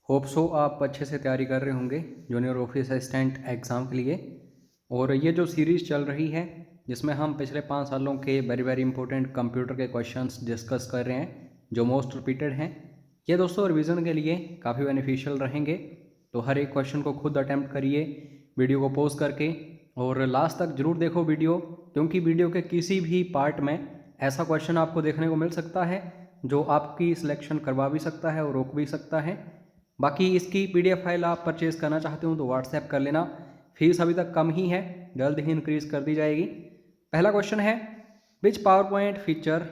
Hope so आप अच्छे से तैयारी कर रहे होंगे जूनियर ऑफिस असिस्टेंट एग्ज़ाम के लिए। और ये जो सीरीज़ चल रही है जिसमें हम पिछले 5 सालों के वेरी वेरी इंपॉर्टेंट कंप्यूटर के क्वेश्चंस डिस्कस कर रहे हैं जो मोस्ट रिपीटेड हैं, ये दोस्तों रिवीजन के लिए काफ़ी बेनिफिशियल रहेंगे। तो हर एक क्वेश्चन को खुद अटैम्प्ट करिए वीडियो को पॉज करके और लास्ट तक ज़रूर देखो वीडियो, क्योंकि वीडियो के किसी भी पार्ट में ऐसा क्वेश्चन आपको देखने को मिल सकता है जो आपकी सिलेक्शन करवा भी सकता है और रोक भी सकता है। बाकी इसकी PDF फाइल आप परचेज़ करना चाहते हो तो व्हाट्सएप कर लेना, फीस अभी तक कम ही है, जल्द ही इंक्रीज़ कर दी जाएगी। पहला क्वेश्चन है, which PowerPoint feature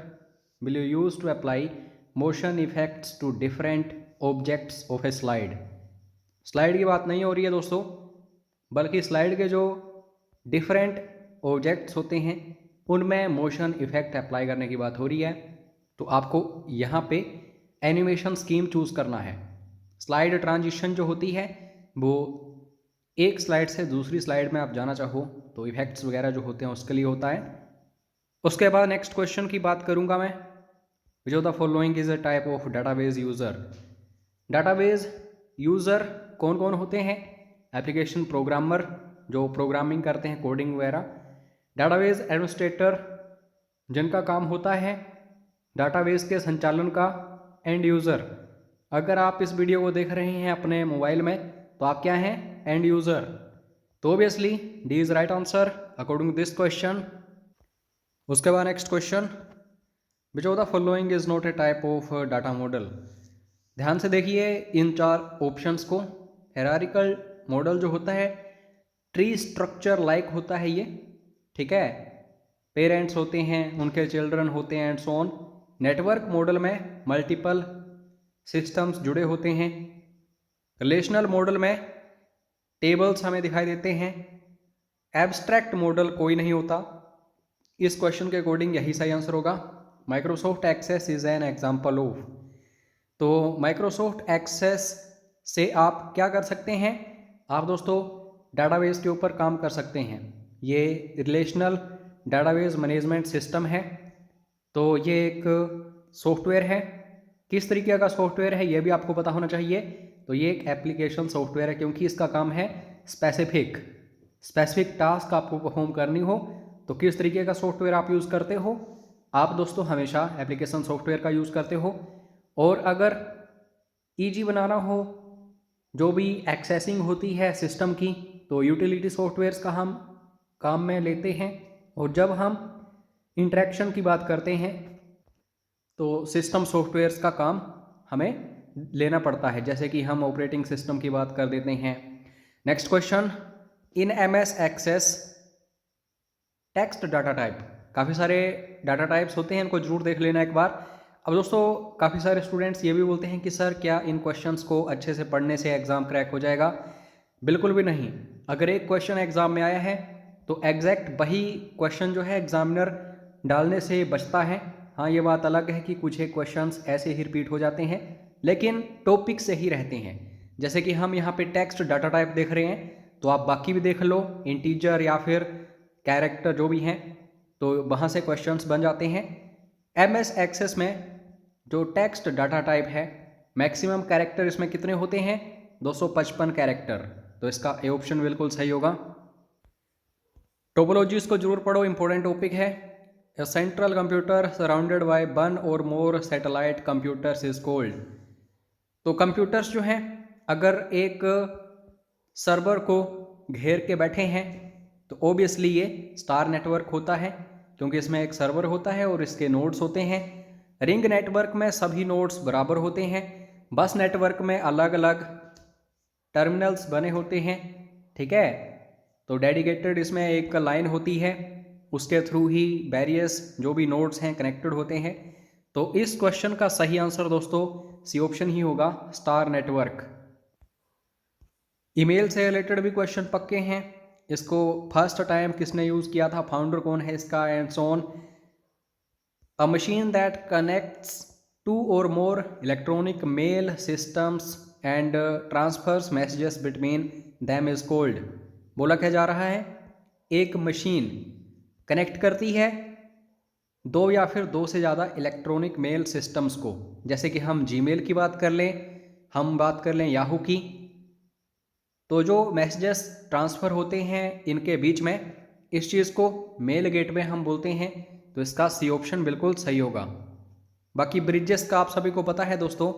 will you use to apply motion effects to different objects of a slide. Slide की बात नहीं हो रही है दोस्तों, बल्कि स्लाइड के जो डिफरेंट ऑब्जेक्ट्स होते हैं उनमें मोशन इफेक्ट अप्लाई करने की बात हो रही है। तो आपको यहाँ पे एनिमेशन स्कीम चूज़ करना है। स्लाइड ट्रांजिशन जो होती है वो एक स्लाइड से दूसरी स्लाइड में आप जाना चाहो तो इफेक्ट्स वगैरह जो होते हैं उसके लिए होता है। उसके बाद नेक्स्ट क्वेश्चन की बात करूंगा मैं, विच of the following is a type of database user. Database user कौन कौन होते हैं? एप्लीकेशन प्रोग्रामर जो प्रोग्रामिंग करते हैं, कोडिंग वगैरह। डाटाबेस एडमिनिस्ट्रेटर जिनका काम होता है डाटाबेस के संचालन का। एंड यूज़र, अगर आप इस वीडियो को देख रहे हैं अपने मोबाइल में तो आप क्या हैं? End user. तो obviously D is right answer according to this question. उसके बाद next question, which of the following is not a type of data model. ध्यान से देखिए इन 4 ऑप्शंस को। हायरार्किकल मॉडल जो होता है ट्री स्ट्रक्चर लाइक होता है ये, ठीक है। पेरेंट्स होते हैं, उनके चिल्ड्रन होते हैं and so on. Network model में मल्टीपल सिस्टम्स जुड़े होते हैं। रिलेशनल मॉडल में टेबल्स हमें दिखाई देते हैं। एब्स्ट्रैक्ट मॉडल कोई नहीं होता। इस क्वेश्चन के अकॉर्डिंग यही सही आंसर होगा। Microsoft Access is an example of. तो माइक्रोसॉफ्ट एक्सेस से आप क्या कर सकते हैं? आप दोस्तों डाटाबेस के ऊपर काम कर सकते हैं। ये रिलेशनल डाटाबेस मैनेजमेंट सिस्टम है। तो ये एक सॉफ्टवेयर है। किस तरीके का सॉफ्टवेयर है ये भी आपको पता होना चाहिए। तो ये एक एप्लीकेशन सॉफ्टवेयर है, क्योंकि इसका काम है स्पेसिफिक टास्क आपको परफॉर्म करनी हो तो किस तरीके का सॉफ्टवेयर आप यूज़ करते हो। आप दोस्तों हमेशा एप्लीकेशन सॉफ्टवेयर का यूज़ करते हो। और अगर ईजी बनाना हो जो भी एक्सेसिंग होती है सिस्टम की तो यूटिलिटी सॉफ्टवेयर्स का हम काम में लेते हैं। और जब हम इंटरेक्शन की बात करते हैं तो सिस्टम सॉफ्टवेयर्स का काम हमें लेना पड़ता है, जैसे कि हम ऑपरेटिंग सिस्टम की बात कर देते हैं। Next question, in MS Access text data type. काफ़ी सारे डाटा टाइप्स होते हैं, इनको जरूर देख लेना एक बार। अब दोस्तों काफ़ी सारे स्टूडेंट्स ये भी बोलते हैं कि सर क्या इन क्वेश्चंस को अच्छे से पढ़ने से एग्ज़ाम क्रैक हो जाएगा? बिल्कुल भी नहीं। अगर एक क्वेश्चन एग्ज़ाम में आया है तो एग्जैक्ट वही क्वेश्चन जो है एग्जामिनर डालने से बचता है। हाँ, ये बात अलग है कि कुछ एक क्वेश्चंस ऐसे ही रिपीट हो जाते हैं, लेकिन टॉपिक से ही रहते हैं। जैसे कि हम यहाँ पे टेक्स्ट डाटा टाइप देख रहे हैं, तो आप बाकी भी देख लो, इंटीजर या फिर कैरेक्टर जो भी हैं, तो वहाँ से क्वेश्चंस बन जाते हैं। MS एक्सेस में जो टेक्स्ट डाटा टाइप है, मैक्सिमम कैरेक्टर इसमें कितने होते हैं? 255 कैरेक्टर। तो इसका ए ऑप्शन बिल्कुल सही होगा। टोपोलॉजीज को जरूर पढ़ो, इंपॉर्टेंट टॉपिक है। ए सेंट्रल कंप्यूटर सराउंडेड बाय 1 और मोर सैटेलाइट कंप्यूटर्स इज कॉल्ड। तो कंप्यूटर्स जो हैं अगर एक सर्वर को घेर के बैठे हैं तो ऑब्वियसली ये स्टार नेटवर्क होता है, क्योंकि इसमें एक सर्वर होता है और इसके नोड्स होते हैं। रिंग नेटवर्क में सभी नोड्स बराबर होते हैं। बस नेटवर्क में अलग अलग टर्मिनल्स बने होते हैं, ठीक है। तो डेडिकेटेड इसमें एक लाइन होती है, उसके थ्रू ही वेरियस जो भी नोड्स हैं कनेक्टेड होते हैं। तो इस क्वेश्चन का सही आंसर दोस्तों सी ऑप्शन ही होगा, स्टार नेटवर्क। ईमेल से रिलेटेड भी क्वेश्चन पक्के हैं। इसको फर्स्ट टाइम किसने यूज़ किया था, फाउंडर कौन है इसका, and so on. A machine that connects 2 और more electronic mail systems and transfers messages between them is called. बोला क्या जा रहा है, एक मशीन कनेक्ट करती है 2 या फिर 2 से ज़्यादा इलेक्ट्रॉनिक मेल सिस्टम्स को। जैसे कि हम जीमेल की बात कर लें, हम बात कर लें याहू की, तो जो मैसेजेस ट्रांसफ़र होते हैं इनके बीच में, इस चीज़ को मेल गेटवे हम बोलते हैं। तो इसका सी ऑप्शन बिल्कुल सही होगा। बाकी ब्रिजेस का आप सभी को पता है दोस्तों,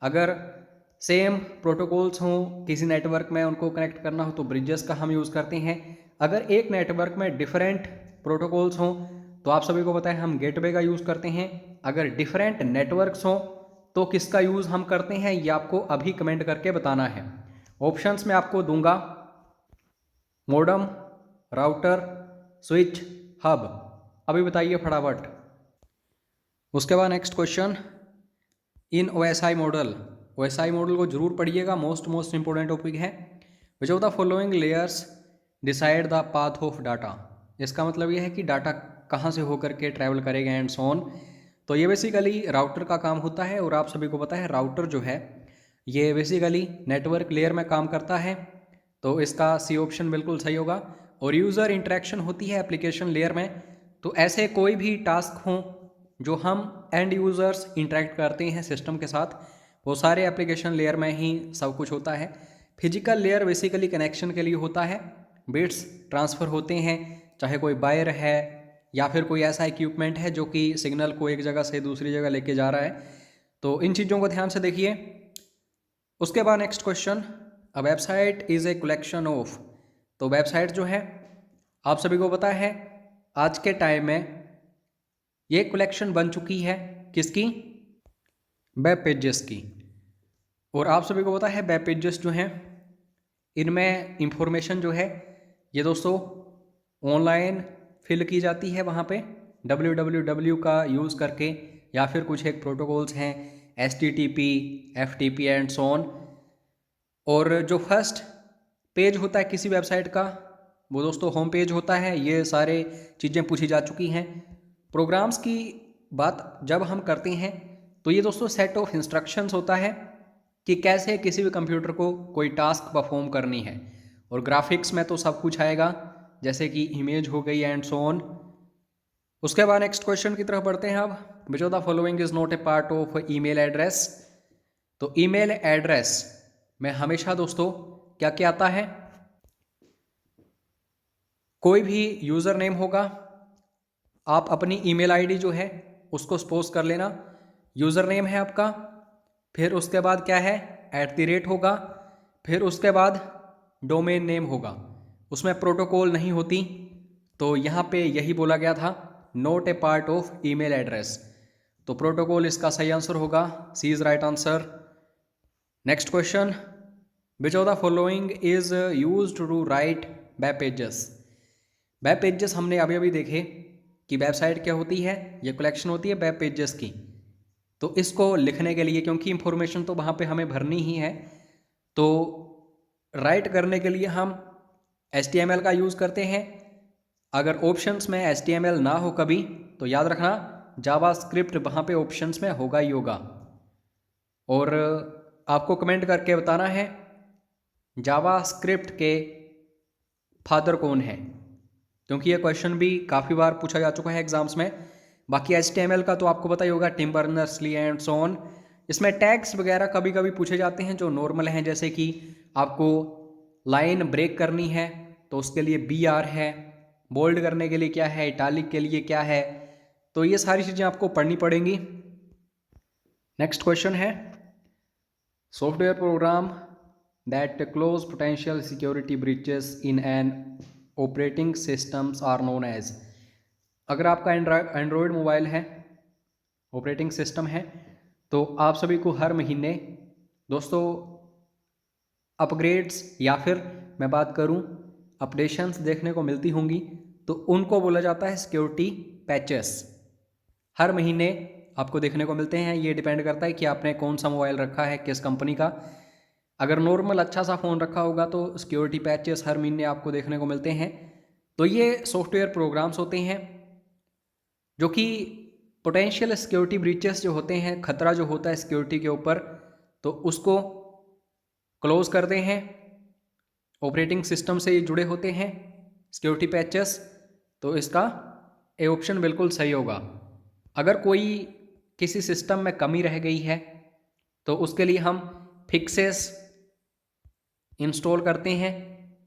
अगर सेम प्रोटोकॉल्स हों किसी नेटवर्क में, उनको कनेक्ट करना हो तो ब्रिजेस का हम यूज़ करते हैं। अगर एक नेटवर्क में डिफरेंट प्रोटोकॉल्स हों तो आप सभी को पता है हम गेटवे का यूज़ करते हैं। अगर डिफरेंट नेटवर्क्स हों तो किसका यूज़ हम करते हैं, ये आपको अभी कमेंट करके बताना है। ऑप्शंस में आपको दूंगा, मॉडेम, राउटर, स्विच, हब। अभी बताइए फटाफट। उसके बाद नेक्स्ट क्वेश्चन, इन OSI मॉडल, OSI मॉडल को जरूर पढ़िएगा, मोस्ट इंपॉर्टेंट टॉपिक है। विच of the following layers decide the path of data. इसका मतलब यह है कि डाटा कहाँ से होकर के ट्रैवल करेगा एंड सो ऑन। तो ये बेसिकली राउटर का काम होता है, और आप सभी को पता है राउटर जो है ये बेसिकली नेटवर्क लेयर में काम करता है। तो इसका सी ऑप्शन बिल्कुल सही होगा। और यूज़र इंटरेक्शन होती है एप्लीकेशन लेयर में, तो ऐसे कोई भी टास्क हों जो हम एंड यूज़र्स इंटरेक्ट करते हैं सिस्टम के साथ, वो सारे एप्लीकेशन लेयर में ही सब कुछ होता है। फिजिकल लेयर बेसिकली कनेक्शन के लिए होता है, बिट्स ट्रांसफ़र होते हैं, चाहे कोई वायर है या फिर कोई ऐसा इक्विपमेंट है जो कि सिग्नल को एक जगह से दूसरी जगह लेके जा रहा है। तो इन चीज़ों को ध्यान से देखिए। उसके बाद next question, a website is a collection of. तो वेबसाइट जो है आप सभी को पता है आज के टाइम में ये कलेक्शन बन चुकी है किसकी, वेब पेजेस की। और आप सभी को पता है वेब पेजेस जो हैं इनमें इंफॉर्मेशन जो है ये दोस्तों ऑनलाइन फिल की जाती है वहाँ पे www का यूज़ करके, या फिर कुछ एक प्रोटोकॉल्स हैं HTTP, FTP and so on. और जो फर्स्ट पेज होता है किसी वेबसाइट का वो दोस्तों होम पेज होता है। ये सारे चीज़ें पूछी जा चुकी हैं। प्रोग्राम्स की बात जब हम करते हैं तो ये दोस्तों सेट ऑफ इंस्ट्रक्शंस होता है कि कैसे किसी भी कंप्यूटर को कोई टास्क परफॉर्म करनी है। और ग्राफिक्स में तो सब कुछ आएगा, जैसे कि इमेज हो गई एंड सो ऑन। उसके बाद नेक्स्ट क्वेश्चन की तरफ बढ़ते हैं अब, विच of the following is not a part of email address. तो ईमेल एड्रेस में हमेशा दोस्तों क्या क्या आता है, कोई भी यूज़र नेम होगा, आप अपनी ईमेल आईडी जो है उसको सपोज कर लेना यूज़र नेम है आपका, फिर उसके बाद क्या है @ होगा, फिर उसके बाद डोमेन नेम होगा, उसमें प्रोटोकॉल नहीं होती। तो यहाँ पे यही बोला गया था, not a part of email address. तो प्रोटोकॉल इसका सही आंसर होगा, C is right answer. Next question, which of the following is used to write web pages. Web pages हमने अभी अभी देखे कि वेबसाइट क्या होती है, ये कलेक्शन होती है वेब पेजेस की। तो इसको लिखने के लिए, क्योंकि इंफॉर्मेशन तो वहाँ पे हमें भरनी ही है, तो राइट करने के लिए हम HTML का यूज़ करते हैं। अगर ऑप्शंस में HTML ना हो कभी तो याद रखना जावास्क्रिप्ट वहाँ पे ऑप्शंस में होगा ही होगा। और आपको कमेंट करके बताना है जावास्क्रिप्ट के फादर कौन है, क्योंकि ये क्वेश्चन भी काफ़ी बार पूछा जा चुका है एग्जाम्स में। बाकी HTML का तो आपको पता ही होगा, Tim Berners Lee and so on. इसमें टैग्स वगैरह कभी कभी पूछे जाते हैं जो नॉर्मल हैं, जैसे कि आपको लाइन ब्रेक करनी है तो उसके लिए BR है, बोल्ड करने के लिए क्या है, इटालिक के लिए क्या है। तो ये सारी चीज़ें आपको पढ़नी पड़ेंगी। नेक्स्ट क्वेश्चन है, software program that close potential security breaches in an operating systems are known as. अगर आपका एंड्रॉयड मोबाइल है, ऑपरेटिंग सिस्टम है, तो आप सभी को हर महीने दोस्तों अपग्रेड्स या फिर मैं बात करूं अपडेशंस देखने को मिलती होंगी, तो उनको बोला जाता है सिक्योरिटी पैचेस। हर महीने आपको देखने को मिलते हैं। ये डिपेंड करता है कि आपने कौन सा मोबाइल रखा है, किस कंपनी का। अगर नॉर्मल अच्छा सा फ़ोन रखा होगा तो सिक्योरिटी पैचेस हर महीने आपको देखने को मिलते हैं। तो ये सॉफ्टवेयर प्रोग्राम्स होते हैं जो कि पोटेंशियल सिक्योरिटी ब्रीचेस जो होते हैं, खतरा जो होता है सिक्योरिटी के ऊपर, तो उसको क्लोज करते हैं। ऑपरेटिंग सिस्टम से जुड़े होते हैं सिक्योरिटी पैचेस, तो इसका ए ऑप्शन बिल्कुल सही होगा। अगर कोई किसी सिस्टम में कमी रह गई है तो उसके लिए हम फिक्सेस इंस्टॉल करते हैं,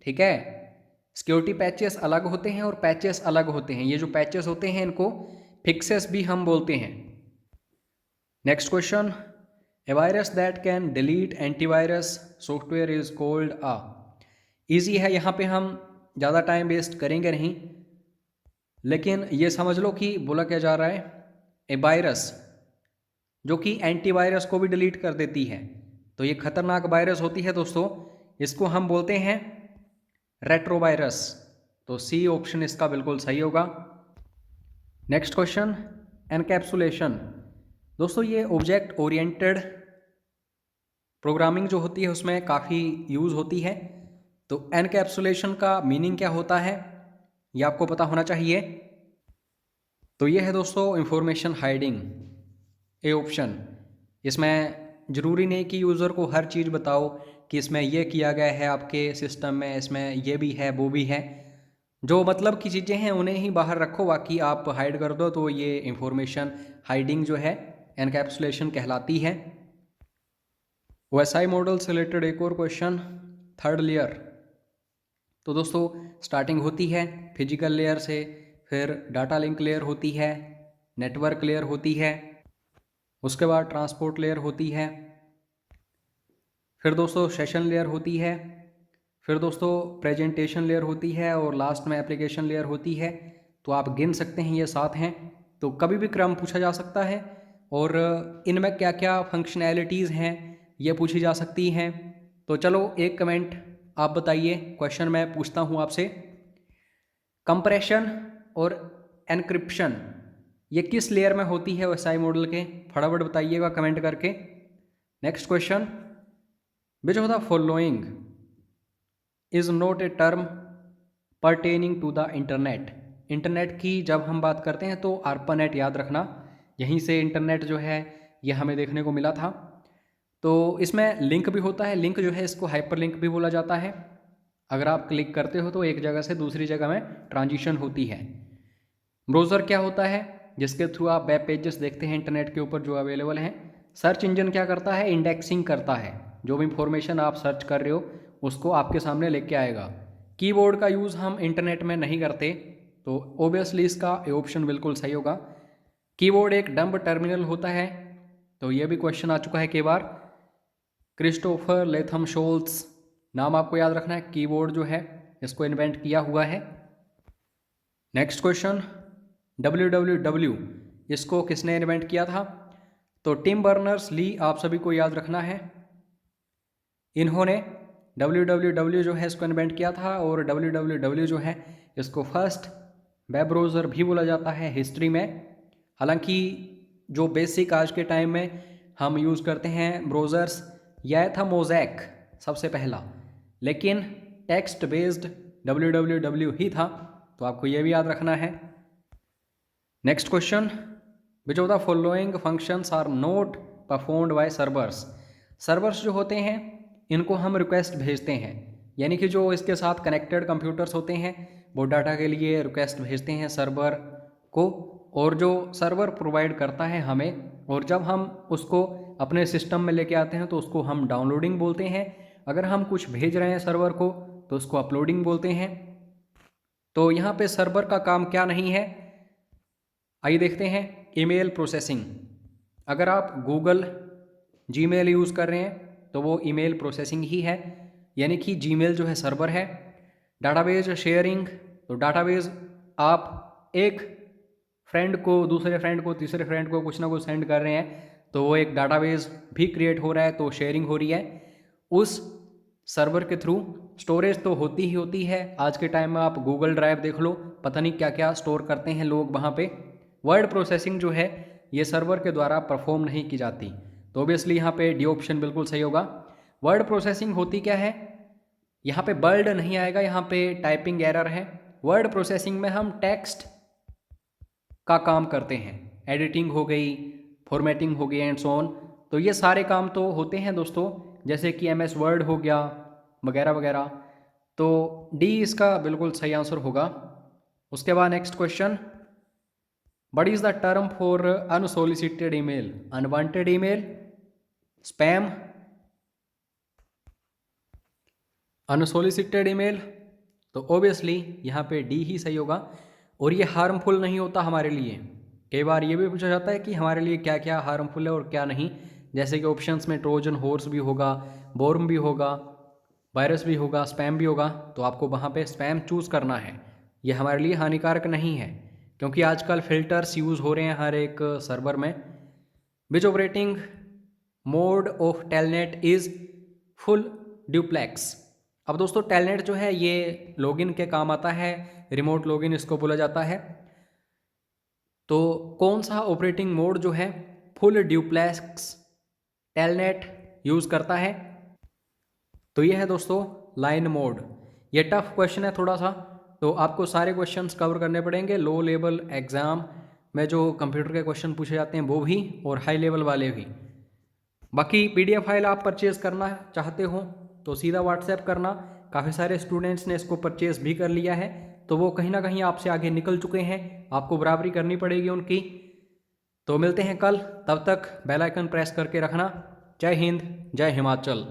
ठीक है। सिक्योरिटी पैचेस अलग होते हैं और पैचेस अलग होते हैं। ये जो पैचेस होते हैं इनको फिक्सेस भी हम बोलते हैं। Next question, A virus that can delete antivirus software is called a. Easy है, यहाँ पे हम ज़्यादा टाइम वेस्ट करेंगे नहीं, लेकिन ये समझ लो कि बोला क्या जा रहा है, ए वायरस जो कि एंटीवायरस को भी डिलीट कर देती है, तो ये खतरनाक वायरस होती है दोस्तों, इसको हम बोलते हैं रेट्रोवायरस। तो सी ऑप्शन इसका बिल्कुल सही होगा। Next question, encapsulation. दोस्तों ये ऑब्जेक्ट ओरिएंटेड प्रोग्रामिंग जो होती है उसमें काफ़ी यूज़ होती है। तो एनकैप्सुलेशन का मीनिंग क्या होता है ये आपको पता होना चाहिए। तो ये है दोस्तों इंफॉर्मेशन हाइडिंग, ए ऑप्शन। इसमें ज़रूरी नहीं कि यूज़र को हर चीज़ बताओ कि इसमें ये किया गया है आपके सिस्टम में, इसमें ये भी है वो भी है, जो मतलब की चीज़ें हैं उन्हें ही बाहर रखो, बाकी आप हाइड कर दो। तो ये इंफॉर्मेशन हाइडिंग जो है एनकैप्सुलेशन कहलाती है। ओएसआई मॉडल से रिलेटेड एक और क्वेश्चन, थर्ड लेयर। तो दोस्तों स्टार्टिंग होती है फिजिकल लेयर से, फिर डाटा लिंक लेयर होती है, नेटवर्क लेयर होती है, उसके बाद ट्रांसपोर्ट लेयर होती है, फिर दोस्तों सेशन लेयर होती है, फिर दोस्तों प्रेजेंटेशन लेयर होती है और लास्ट में एप्लीकेशन लेयर होती है। तो आप गिन सकते हैं ये 7 हैं। तो कभी भी क्रम पूछा जा सकता है और इनमें क्या क्या फंक्शनैलिटीज़ हैं ये पूछी जा सकती हैं। तो चलो एक कमेंट आप बताइए, क्वेश्चन मैं पूछता हूँ आपसे, कंप्रेशन और एनक्रिप्शन ये किस लेयर में होती है ओएसआई मॉडल के, फटाफट बताइएगा कमेंट करके। Next question, which of the following is not a term pertaining to the internet. Internet की जब हम बात करते हैं तो आर्पानेट याद रखना, यहीं से इंटरनेट जो है ये हमें देखने को मिला था। तो इसमें लिंक भी होता है, लिंक जो है इसको हाइपर लिंक भी बोला जाता है। अगर आप क्लिक करते हो तो एक जगह से दूसरी जगह में ट्रांजिशन होती है। ब्राउज़र क्या होता है, जिसके थ्रू आप वेब पेजेस देखते हैं इंटरनेट के ऊपर जो अवेलेबल हैं। सर्च इंजन क्या करता है, इंडेक्सिंग करता है, जो भी इंफॉर्मेशन आप सर्च कर रहे हो उसको आपके सामने लेके आएगा। कीबोर्ड का यूज़ हम इंटरनेट में नहीं करते, तो ओबियसली इसका ऑप्शन बिल्कुल सही होगा। कीबोर्ड एक डंब टर्मिनल होता है, तो ये भी क्वेश्चन आ चुका है कई बार। क्रिस्टोफर लेथम शोल्स नाम आपको याद रखना है, कीबोर्ड जो है इसको इन्वेंट किया हुआ है। नेक्स्ट क्वेश्चन, www इसको किसने इन्वेंट किया था। तो टिम बर्नर्स ली आप सभी को याद रखना है, इन्होंने www जो है इसको इन्वेंट किया था। और www जो है इसको फर्स्ट वेब ब्राउज़र भी बोला जाता है हिस्ट्री में। हालांकि जो बेसिक आज के टाइम में हम यूज़ करते हैं ब्राउज़र्स, यह था मोज़ैक सबसे पहला, लेकिन टेक्स्ट बेस्ड www ही था, तो आपको यह भी याद रखना है। Next question, which of the following functions are not performed by servers. Servers जो होते हैं इनको हम रिक्वेस्ट भेजते हैं, यानी कि जो इसके साथ कनेक्टेड कंप्यूटर्स होते हैं वो डाटा के लिए रिक्वेस्ट भेजते हैं सर्वर को, और जो सर्वर प्रोवाइड करता है हमें, और जब हम उसको अपने सिस्टम में लेके आते हैं तो उसको हम डाउनलोडिंग बोलते हैं। अगर हम कुछ भेज रहे हैं सर्वर को तो उसको अपलोडिंग बोलते हैं। तो यहाँ पे सर्वर का काम क्या नहीं है, आइए देखते हैं। ईमेल प्रोसेसिंग, अगर आप गूगल जीमेल यूज़ कर रहे हैं तो वो ईमेल प्रोसेसिंग ही है, यानी कि जीमेल जो है सर्वर है। डाटाबेस शेयरिंग, तो डाटाबेस आप एक फ्रेंड को दूसरे फ्रेंड को तीसरे फ्रेंड को कुछ ना कुछ सेंड कर रहे हैं तो वो एक डाटाबेस भी क्रिएट हो रहा है, तो शेयरिंग हो रही है उस सर्वर के थ्रू। स्टोरेज तो होती ही होती है, आज के टाइम में आप गूगल ड्राइव देख लो, पता नहीं क्या क्या स्टोर करते हैं लोग वहाँ पे। वर्ड प्रोसेसिंग जो है ये सर्वर के द्वारा परफॉर्म नहीं की जाती, तो ऑब्वियसली यहाँ पे डी ऑप्शन बिल्कुल सही होगा। वर्ड प्रोसेसिंग होती क्या है, यहाँ पे वर्ड नहीं आएगा, यहाँ पे टाइपिंग एरर है। वर्ड प्रोसेसिंग में हम टेक्स्ट का काम करते हैं, एडिटिंग हो गई, फॉर्मेटिंग हो गई एंड सो ऑन। तो ये सारे काम तो होते हैं दोस्तों, जैसे कि MS वर्ड हो गया वगैरह वगैरह। तो डी इसका बिल्कुल सही आंसर होगा। उसके बाद next question, what is the term for unsolicited email. Unwanted email, spam, unsolicited email, तो ऑब्वियसली यहाँ पे डी ही सही होगा। और ये हार्मफुल नहीं होता हमारे लिए। कई बार ये भी पूछा जाता है कि हमारे लिए क्या क्या हार्मफुल है और क्या नहीं, जैसे कि ऑप्शंस में ट्रोजन हॉर्स भी होगा, बोर्म भी होगा, वायरस भी होगा, स्पैम भी होगा, तो आपको वहाँ पे स्पैम चूज़ करना है। ये हमारे लिए हानिकारक नहीं है, क्योंकि आजकल फ़िल्टर्स यूज़ हो रहे हैं हर एक सर्वर में। Which operating mode of Telnet is full duplex. अब दोस्तों टेलनेट जो है ये लॉगिन के काम आता है, रिमोट लॉगिन इसको बोला जाता है। तो कौन सा ऑपरेटिंग मोड जो है फुल ड्यूप्लेक्स टेलनेट यूज़ करता है? तो ये है दोस्तों लाइन मोड। ये टफ क्वेश्चन है थोड़ा सा, तो आपको सारे क्वेश्चंस कवर करने पड़ेंगे। लो लेवल एग्ज़ाम में जो कंप्यूटर के क्वेश्चन पूछे जाते हैं वो भी, और हाई लेवल वाले भी। बाकी PDF फाइल आप परचेज़ करना चाहते हो तो सीधा व्हाट्सएप करना। काफ़ी सारे स्टूडेंट्स ने इसको परचेज़ भी कर लिया है, तो वो कहीं ना कहीं आपसे आगे निकल चुके हैं, आपको बराबरी करनी पड़ेगी उनकी। तो मिलते हैं कल, तब तक बेल आइकन प्रेस करके रखना। जय हिंद, जय हिमाचल।